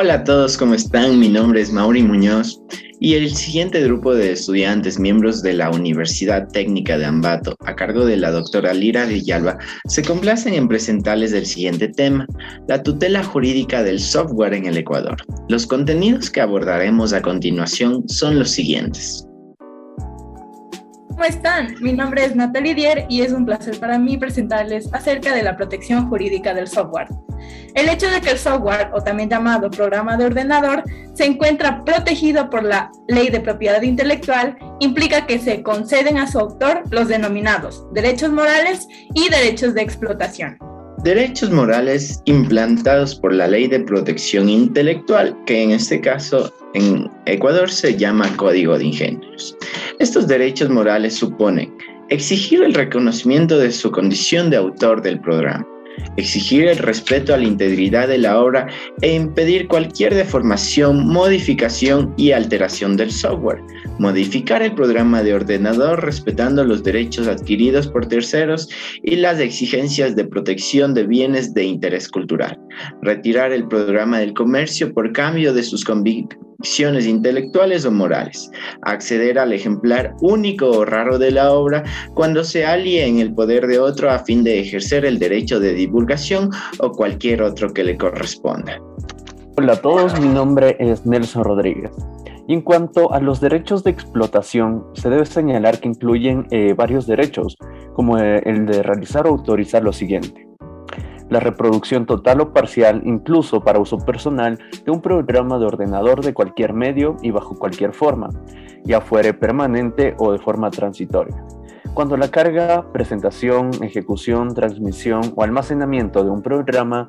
Hola a todos, ¿cómo están? Mi nombre es Mauri Muñoz y el siguiente grupo de estudiantes, miembros de la Universidad Técnica de Ambato, a cargo de la doctora Lira Villalba, se complacen en presentarles el siguiente tema, la tutela jurídica del software en el Ecuador. Los contenidos que abordaremos a continuación son los siguientes. ¿Cómo están? Mi nombre es Natalie Dier y es un placer para mí presentarles acerca de la protección jurídica del software. El hecho de que el software, o también llamado programa de ordenador, se encuentra protegido por la Ley de Propiedad Intelectual implica que se conceden a su autor los denominados derechos morales y derechos de explotación. Derechos morales implantados por la Ley de Protección Intelectual, que en este caso en Ecuador se llama Código de Ingenieros. Estos derechos morales suponen exigir el reconocimiento de su condición de autor del programa, exigir el respeto a la integridad de la obra e impedir cualquier deformación, modificación y alteración del software, modificar el programa de ordenador respetando los derechos adquiridos por terceros y las exigencias de protección de bienes de interés cultural, retirar el programa del comercio por cambio de sus convicciones intelectuales o morales, acceder al ejemplar único o raro de la obra cuando se halle en el poder de otro a fin de ejercer el derecho de divulgación o cualquier otro que le corresponda. Hola a todos, mi nombre es Nelson Rodríguez. Y en cuanto a los derechos de explotación, se debe señalar que incluyen varios derechos, como el de realizar o autorizar lo siguiente: la reproducción total o parcial, incluso para uso personal, de un programa de ordenador de cualquier medio y bajo cualquier forma, ya fuere permanente o de forma transitoria. Cuando la carga, presentación, ejecución, transmisión o almacenamiento de un programa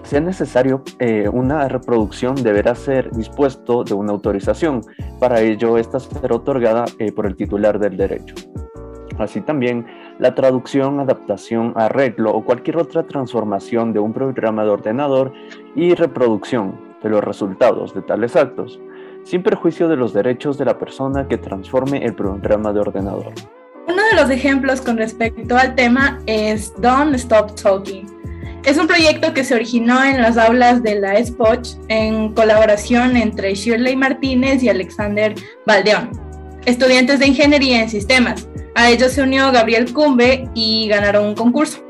sea necesario, una reproducción deberá ser dispuesto de una autorización. Para ello, esta será otorgada por el titular del derecho. Así también, la traducción, adaptación, arreglo o cualquier otra transformación de un programa de ordenador y reproducción de los resultados de tales actos, sin perjuicio de los derechos de la persona que transforme el programa de ordenador. Uno de los ejemplos con respecto al tema es Don't Stop Talking. Es un proyecto que se originó en las aulas de la SPOCH en colaboración entre Shirley Martínez y Alexander Valdeón, estudiantes de Ingeniería en Sistemas. A ellos se unió Gabriel Cumbe y ganaron un concurso.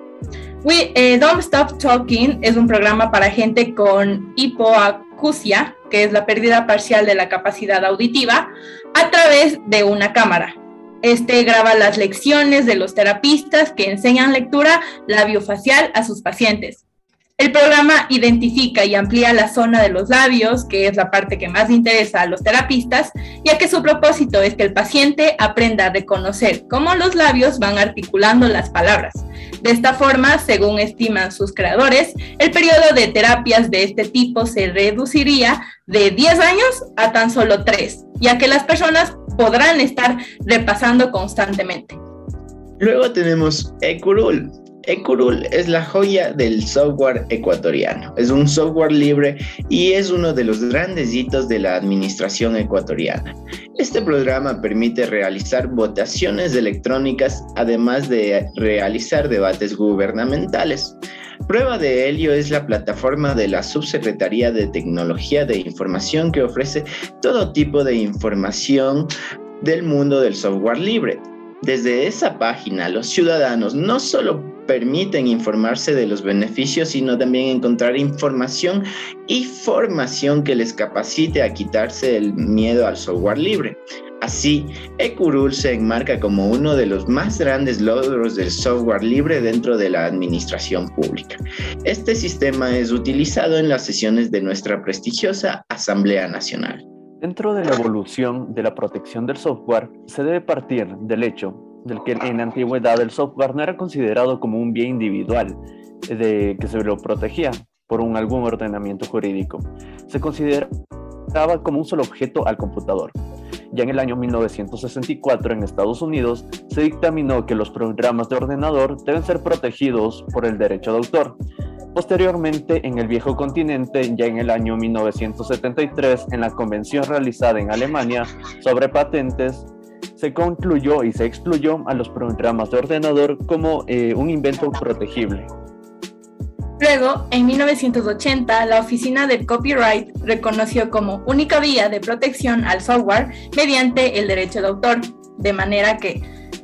Don't Stop Talking es un programa para gente con hipoacusia, que es la pérdida parcial de la capacidad auditiva, a través de una cámara. Este graba las lecciones de los terapistas que enseñan lectura labiofacial a sus pacientes. El programa identifica y amplía la zona de los labios, que es la parte que más interesa a los terapistas, ya que su propósito es que el paciente aprenda a reconocer cómo los labios van articulando las palabras. De esta forma, según estiman sus creadores, el periodo de terapias de este tipo se reduciría de 10 años a tan solo 3, ya que las personas podrán estar repasando constantemente. Luego tenemos Ecurul. Ecurul es la joya del software ecuatoriano. Es un software libre y es uno de los grandes hitos de la administración ecuatoriana. Este programa permite realizar votaciones electrónicas, además de realizar debates gubernamentales. Prueba de ello es la plataforma de la Subsecretaría de Tecnología de Información, que ofrece todo tipo de información del mundo del software libre. Desde esa página, los ciudadanos no solo permiten informarse de los beneficios, sino también encontrar información y formación que les capacite a quitarse el miedo al software libre. Así, Ecurul se enmarca como uno de los más grandes logros del software libre dentro de la administración pública. Este sistema es utilizado en las sesiones de nuestra prestigiosa Asamblea Nacional. Dentro de la evolución de la protección del software, se debe partir del hecho del que en la antigüedad el software no era considerado como un bien individual, de que se lo protegía por algún ordenamiento jurídico. Se consideraba como un solo objeto al computador. Ya en el año 1964 en Estados Unidos se dictaminó que los programas de ordenador deben ser protegidos por el derecho de autor. Posteriormente, en el viejo continente, ya en el año 1973, en la convención realizada en Alemania sobre patentes, se concluyó y se excluyó a los programas de ordenador como un invento protegible. Luego, en 1980, la Oficina del Copyright reconoció como única vía de protección al software mediante el derecho de autor, de manera que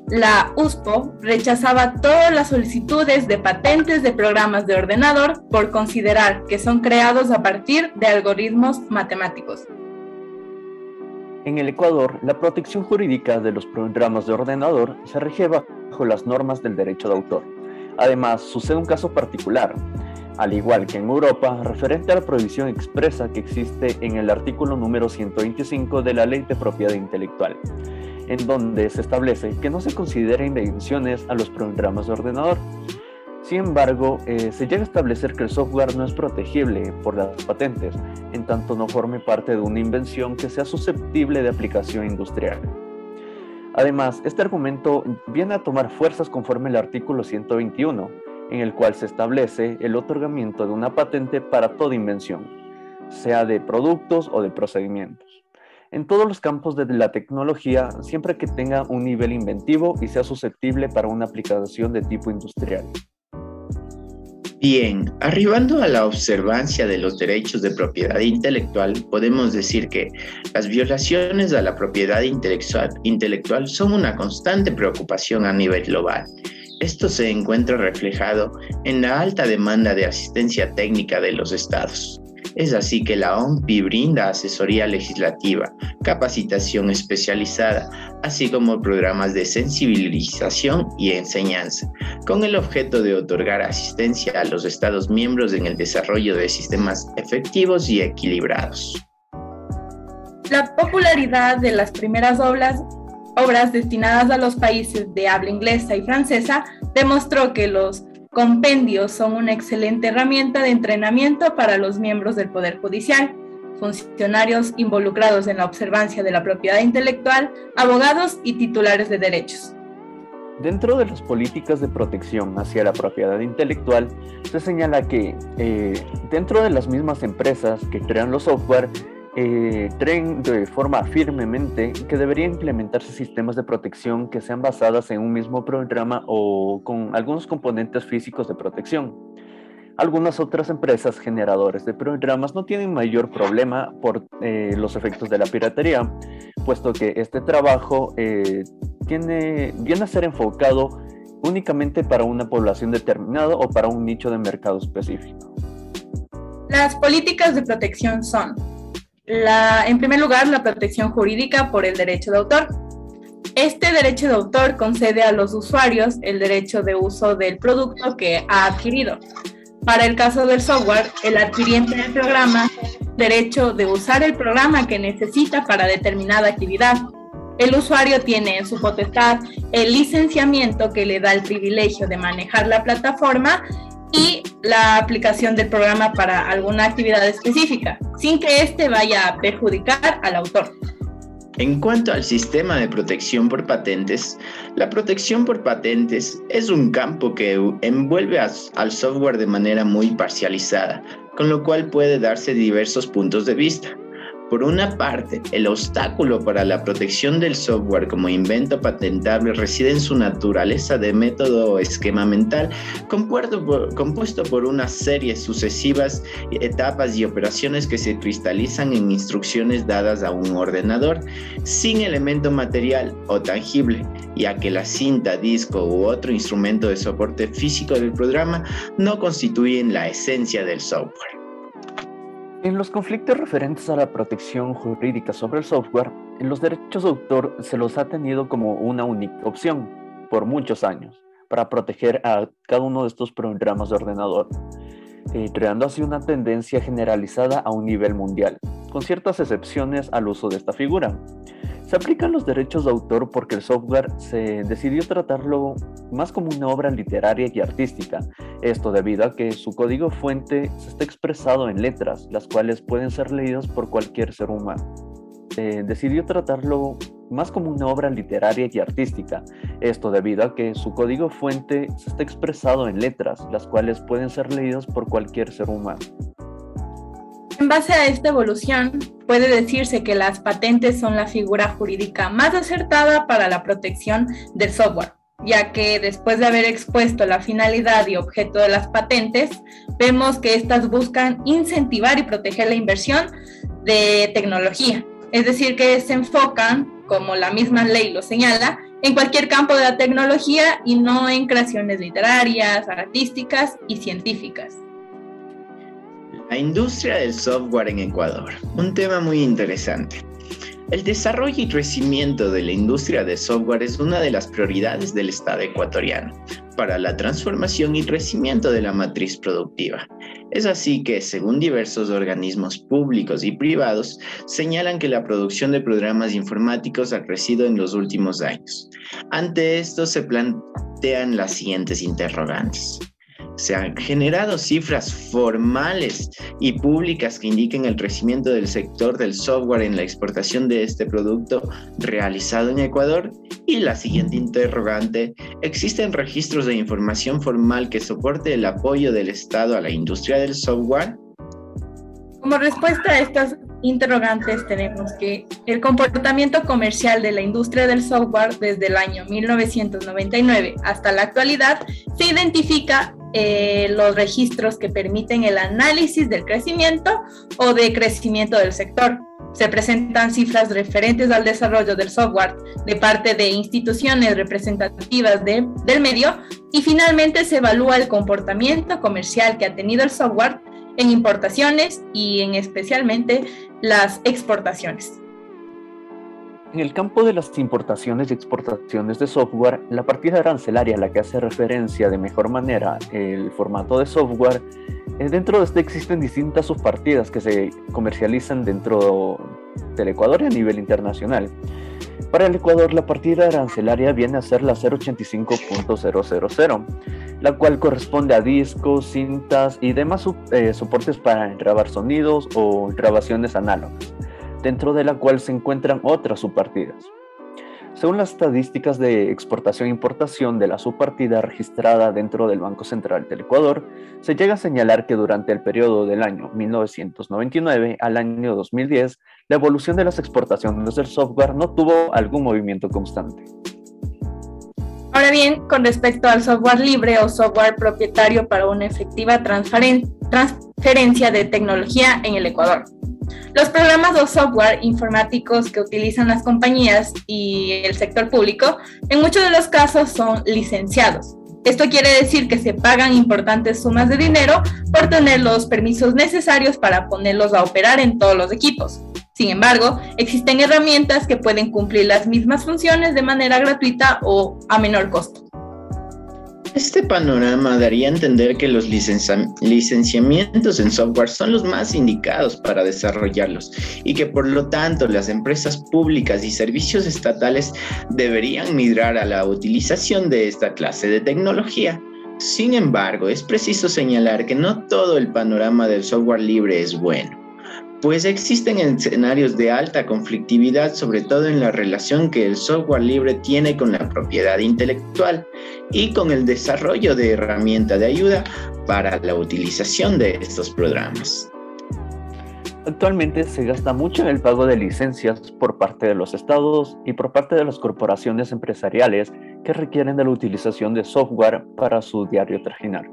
la USPO rechazaba todas las solicitudes de patentes de programas de ordenador por considerar que son creados a partir de algoritmos matemáticos. En el Ecuador, la protección jurídica de los programas de ordenador se rige bajo las normas del derecho de autor. Además, sucede un caso particular, al igual que en Europa, referente a la prohibición expresa que existe en el artículo número 125 de la Ley de Propiedad Intelectual, en donde se establece que no se considera invenciones a los programas de ordenador. Sin embargo, se llega a establecer que el software no es protegible por las patentes, en tanto no forme parte de una invención que sea susceptible de aplicación industrial. Además, este argumento viene a tomar fuerzas conforme al artículo 121, en el cual se establece el otorgamiento de una patente para toda invención, sea de productos o de procedimientos, en todos los campos de la tecnología, siempre que tenga un nivel inventivo y sea susceptible para una aplicación de tipo industrial. Bien, arribando a la observancia de los derechos de propiedad intelectual, podemos decir que las violaciones a la propiedad intelectual son una constante preocupación a nivel global. Esto se encuentra reflejado en la alta demanda de asistencia técnica de los estados. Es así que la OMPI brinda asesoría legislativa, capacitación especializada, así como programas de sensibilización y enseñanza, con el objeto de otorgar asistencia a los Estados miembros en el desarrollo de sistemas efectivos y equilibrados. La popularidad de las primeras obras destinadas a los países de habla inglesa y francesa demostró que los compendios son una excelente herramienta de entrenamiento para los miembros del Poder Judicial, funcionarios involucrados en la observancia de la propiedad intelectual, abogados y titulares de derechos. Dentro de las políticas de protección hacia la propiedad intelectual, se señala que dentro de las mismas empresas que crean los software, creen de forma firmemente que deberían implementarse sistemas de protección que sean basadas en un mismo programa o con algunos componentes físicos de protección. Algunas otras empresas generadores de programas no tienen mayor problema por los efectos de la piratería, puesto que este trabajo viene a ser enfocado únicamente para una población determinada o para un nicho de mercado específico. Las políticas de protección son: en primer lugar, la protección jurídica por el derecho de autor. Este derecho de autor concede a los usuarios el derecho de uso del producto que ha adquirido. Para el caso del software, el adquiriente del programa derecho de usar el programa que necesita para determinada actividad. El usuario tiene en su potestad el licenciamiento que le da el privilegio de manejar la plataforma y la aplicación del programa para alguna actividad específica, sin que éste vaya a perjudicar al autor. En cuanto al sistema de protección por patentes, la protección por patentes es un campo que envuelve al software de manera muy parcializada, con lo cual puede darse diversos puntos de vista. Por una parte, el obstáculo para la protección del software como invento patentable reside en su naturaleza de método o esquema mental, compuesto por una serie sucesivas etapas y operaciones que se cristalizan en instrucciones dadas a un ordenador, sin elemento material o tangible, ya que la cinta, disco u otro instrumento de soporte físico del programa no constituyen la esencia del software. En los conflictos referentes a la protección jurídica sobre el software, los derechos de autor se los ha tenido como una única opción por muchos años para proteger a cada uno de estos programas de ordenador, creando así una tendencia generalizada a un nivel mundial, con ciertas excepciones al uso de esta figura. Se aplican los derechos de autor porque el software se decidió tratarlo más como una obra literaria y artística, esto debido a que su código fuente está expresado en letras, las cuales pueden ser leídas por cualquier ser humano. Decidió tratarlo más como una obra literaria y artística, esto debido a que su código fuente está expresado en letras, las cuales pueden ser leídas por cualquier ser humano. En base a esta evolución, puede decirse que las patentes son la figura jurídica más acertada para la protección del software, ya que después de haber expuesto la finalidad y objeto de las patentes, vemos que estas buscan incentivar y proteger la inversión de tecnología. Es decir, que se enfocan, como la misma ley lo señala, en cualquier campo de la tecnología y no en creaciones literarias, artísticas y científicas. La industria del software en Ecuador, un tema muy interesante. El desarrollo y crecimiento de la industria de software es una de las prioridades del Estado ecuatoriano para la transformación y crecimiento de la matriz productiva. Es así que, según diversos organismos públicos y privados, señalan que la producción de programas informáticos ha crecido en los últimos años. Ante esto se plantean las siguientes interrogantes. Se han generado cifras formales y públicas que indiquen el crecimiento del sector del software en la exportación de este producto realizado en Ecuador. Y la siguiente interrogante, ¿existen registros de información formal que soporte el apoyo del Estado a la industria del software? Como respuesta a estas interrogantes tenemos que el comportamiento comercial de la industria del software desde el año 1999 hasta la actualidad se identifica los registros que permiten el análisis del crecimiento o de crecimiento del sector. Se presentan cifras referentes al desarrollo del software de parte de instituciones representativas del medio y finalmente se evalúa el comportamiento comercial que ha tenido el software en importaciones y en especialmente las exportaciones. En el campo de las importaciones y exportaciones de software, la partida arancelaria a la que hace referencia de mejor manera el formato de software, dentro de este existen distintas subpartidas que se comercializan dentro del Ecuador y a nivel internacional. Para el Ecuador, la partida arancelaria viene a ser la 085.000, la cual corresponde a discos, cintas y demás soportes para grabar sonidos o grabaciones análogas, dentro de la cual se encuentran otras subpartidas. Según las estadísticas de exportación e importación de la subpartida registrada dentro del Banco Central del Ecuador, se llega a señalar que durante el periodo del año 1999 al año 2010, la evolución de las exportaciones del software no tuvo algún movimiento constante. Ahora bien, con respecto al software libre o software propietario para una efectiva transferencia de tecnología en el Ecuador. Los programas o software informáticos que utilizan las compañías y el sector público, en muchos de los casos son licenciados. Esto quiere decir que se pagan importantes sumas de dinero por tener los permisos necesarios para ponerlos a operar en todos los equipos. Sin embargo, existen herramientas que pueden cumplir las mismas funciones de manera gratuita o a menor costo. Este panorama daría a entender que los licenciamientos en software son los más indicados para desarrollarlos y que por lo tanto las empresas públicas y servicios estatales deberían migrar a la utilización de esta clase de tecnología. Sin embargo, es preciso señalar que no todo el panorama del software libre es bueno, pues existen escenarios de alta conflictividad, sobre todo en la relación que el software libre tiene con la propiedad intelectual y con el desarrollo de herramientas de ayuda para la utilización de estos programas. Actualmente se gasta mucho en el pago de licencias por parte de los estados y por parte de las corporaciones empresariales que requieren de la utilización de software para su diario trajinar.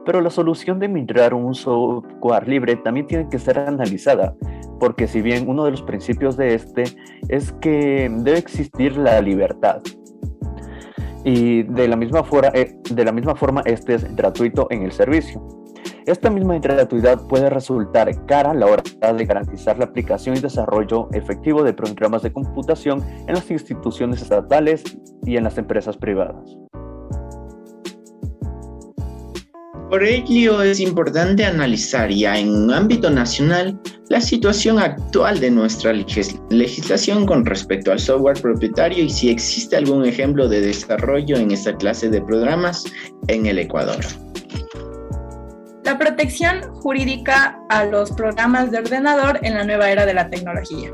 Pero la solución de migrar un software libre también tiene que ser analizada, porque si bien uno de los principios de este es que debe existir la libertad, y de la misma forma este es gratuito en el servicio. Esta misma gratuidad puede resultar cara a la hora de garantizar la aplicación y desarrollo efectivo de programas de computación en las instituciones estatales y en las empresas privadas. Por ello es importante analizar ya en un ámbito nacional la situación actual de nuestra legislación con respecto al software propietario y si existe algún ejemplo de desarrollo en esta clase de programas en el Ecuador. La protección jurídica a los programas de ordenador en la nueva era de la tecnología.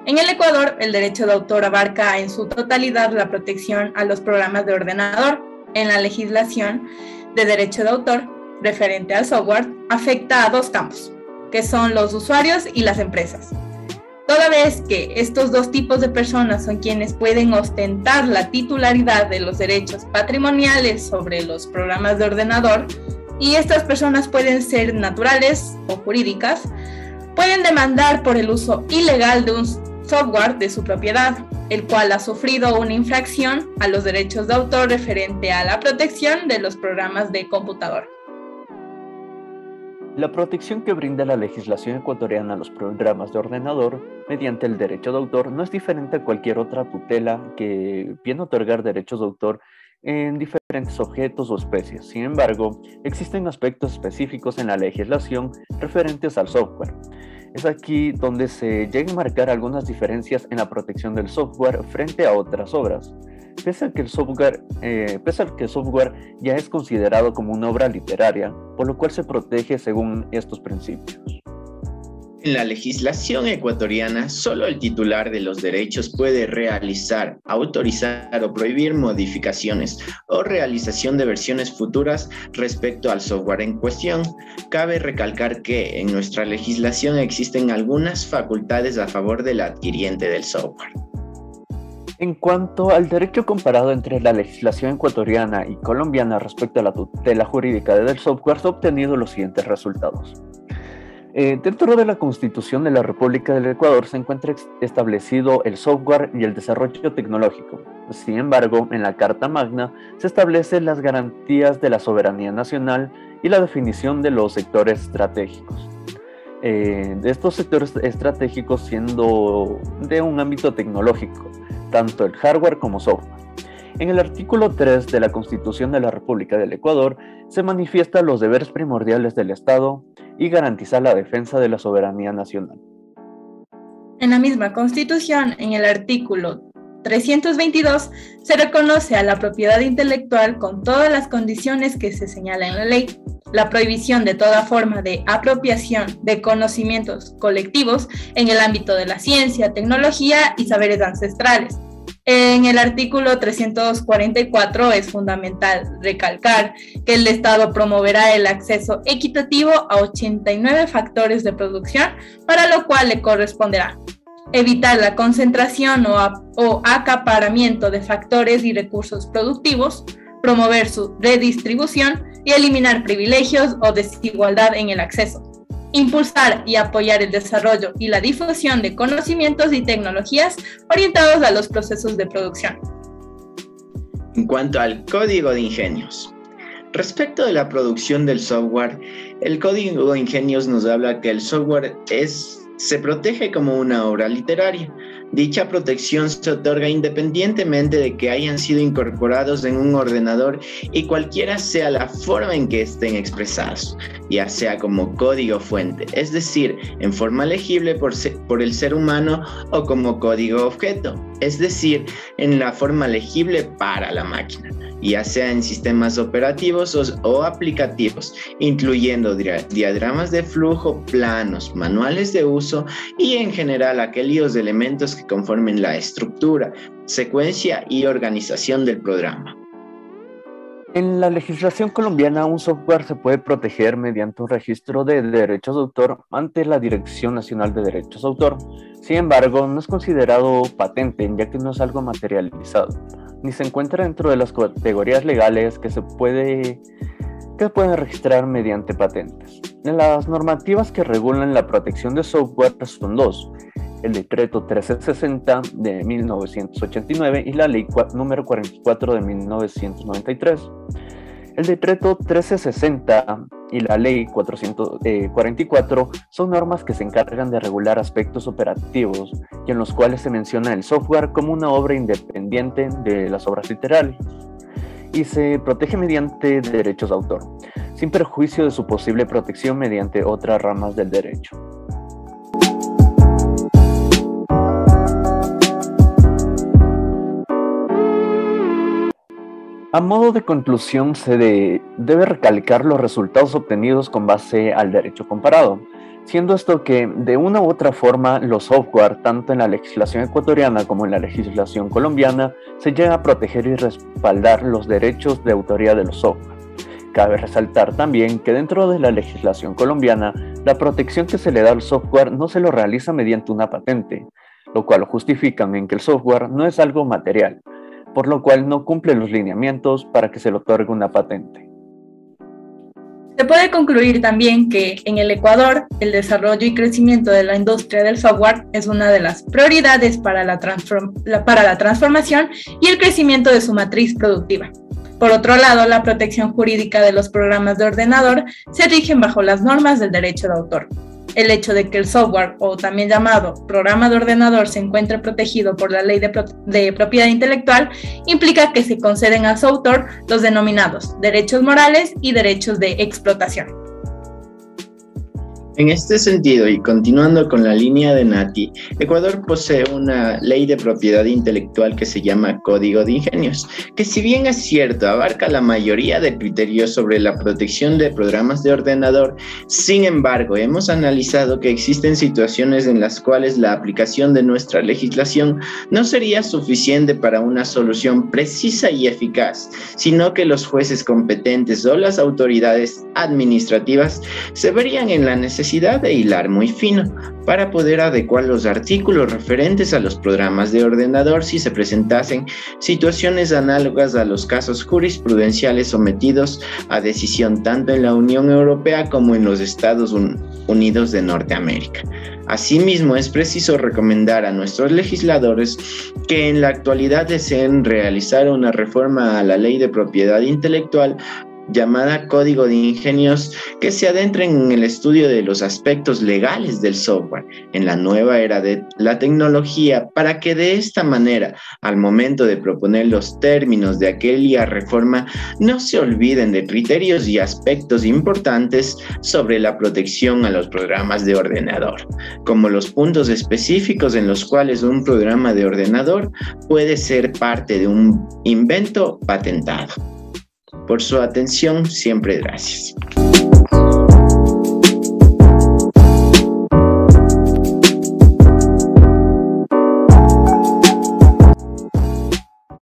En el Ecuador, el derecho de autor abarca en su totalidad la protección a los programas de ordenador. En la legislación de derecho de autor referente al software afecta a dos campos, que son los usuarios y las empresas. toda vez que estos dos tipos de personas son quienes pueden ostentar la titularidad de los derechos patrimoniales sobre los programas de ordenador, y estas personas pueden ser naturales o jurídicas, pueden demandar por el uso ilegal de un software de su propiedad, el cual ha sufrido una infracción a los derechos de autor referente a la protección de los programas de computador. La protección que brinda la legislación ecuatoriana a los programas de ordenador mediante el derecho de autor no es diferente a cualquier otra tutela que viene a otorgar derechos de autor en diferentes objetos o especies. Sin embargo, existen aspectos específicos en la legislación referentes al software. Es aquí donde se llegan a marcar algunas diferencias en la protección del software frente a otras obras. Pese al que el software ya es considerado como una obra literaria, por lo cual se protege según estos principios. En la legislación ecuatoriana, solo el titular de los derechos puede realizar, autorizar o prohibir modificaciones o realización de versiones futuras respecto al software en cuestión. Cabe recalcar que en nuestra legislación existen algunas facultades a favor del adquiriente del software. En cuanto al derecho comparado entre la legislación ecuatoriana y colombiana respecto a la tutela jurídica del software, se han obtenido los siguientes resultados. Dentro de la Constitución de la República del Ecuador se encuentra establecido el software y el desarrollo tecnológico. Sin embargo, en la Carta Magna se establecen las garantías de la soberanía nacional y la definición de los sectores estratégicos. De estos sectores estratégicos siendo de un ámbito tecnológico, tanto el hardware como software. En el artículo 3 de la Constitución de la República del Ecuador se manifiestan los deberes primordiales del Estado y garantizar la defensa de la soberanía nacional. En la misma Constitución, en el artículo 322, se reconoce a la propiedad intelectual con todas las condiciones que se señalan en la ley, la prohibición de toda forma de apropiación de conocimientos colectivos en el ámbito de la ciencia, tecnología y saberes ancestrales. En el artículo 344 es fundamental recalcar que el Estado promoverá el acceso equitativo a 89 factores de producción, para lo cual le corresponderá evitar la concentración o acaparamiento de factores y recursos productivos, promover su redistribución y eliminar privilegios o desigualdad en el acceso, impulsar y apoyar el desarrollo y la difusión de conocimientos y tecnologías orientados a los procesos de producción. En cuanto al Código de Ingenios. Respecto de la producción del software, el Código de Ingenios nos habla que el software se protege como una obra literaria. Dicha protección se otorga independientemente de que hayan sido incorporados en un ordenador y cualquiera sea la forma en que estén expresados, ya sea como código fuente, es decir, en forma legible por el ser humano, o como código objeto, es decir, en la forma legible para la máquina, ya sea en sistemas operativos o aplicativos, incluyendo diagramas de flujo, planos, manuales de uso y en general aquellos elementos que conformen la estructura, secuencia y organización del programa. En la legislación colombiana, un software se puede proteger mediante un registro de derechos de autor ante la Dirección Nacional de Derechos de Autor. Sin embargo, no es considerado patente, ya que no es algo materializado, ni se encuentra dentro de las categorías legales que pueden registrar mediante patentes. Las normativas que regulan la protección de software son dos: el Decreto 1360 de 1989 y la Ley número 44 de 1993. El Decreto 1360 y la Ley 444 son normas que se encargan de regular aspectos operativos y en los cuales se menciona el software como una obra independiente de las obras literarias y se protege mediante derechos de autor, sin perjuicio de su posible protección mediante otras ramas del derecho. A modo de conclusión, se debe recalcar los resultados obtenidos con base al derecho comparado, siendo esto que, de una u otra forma, los software, tanto en la legislación ecuatoriana como en la legislación colombiana, se llega a proteger y respaldar los derechos de autoría de los software. Cabe resaltar también que dentro de la legislación colombiana La protección que se le da al software no se lo realiza mediante una patente, lo cual justifican en que el software no es algo material, por lo cual no cumple los lineamientos para que se le otorgue una patente. Se puede concluir también que en el Ecuador el desarrollo y crecimiento de la industria del software es una de las prioridades para la transformación y el crecimiento de su matriz productiva. Por otro lado, la protección jurídica de los programas de ordenador se rigen bajo las normas del derecho de autor. El hecho de que el software, o también llamado programa de ordenador, se encuentre protegido por la ley de propiedad intelectual, implica que se conceden a su autor los denominados derechos morales y derechos de explotación. En este sentido, y continuando con la línea de Nati, Ecuador posee una ley de propiedad intelectual que se llama Código de Ingenios, que si bien es cierto, abarca la mayoría de criterios sobre la protección de programas de ordenador, sin embargo, hemos analizado que existen situaciones en las cuales la aplicación de nuestra legislación no sería suficiente para una solución precisa y eficaz, sino que los jueces competentes o las autoridades administrativas se verían en la necesidad de hilar muy fino para poder adecuar los artículos referentes a los programas de ordenador si se presentasen situaciones análogas a los casos jurisprudenciales sometidos a decisión tanto en la Unión Europea como en los Estados Unidos de Norteamérica. Asimismo, es preciso recomendar a nuestros legisladores que en la actualidad deseen realizar una reforma a la Ley de Propiedad Intelectual llamada Código de Ingenios, que se adentren en el estudio de los aspectos legales del software en la nueva era de la tecnología, para que de esta manera, al momento de proponer los términos de aquella reforma, no se olviden de criterios y aspectos importantes sobre la protección a los programas de ordenador, como los puntos específicos en los cuales un programa de ordenador puede ser parte de un invento patentado. Por su atención, siempre gracias.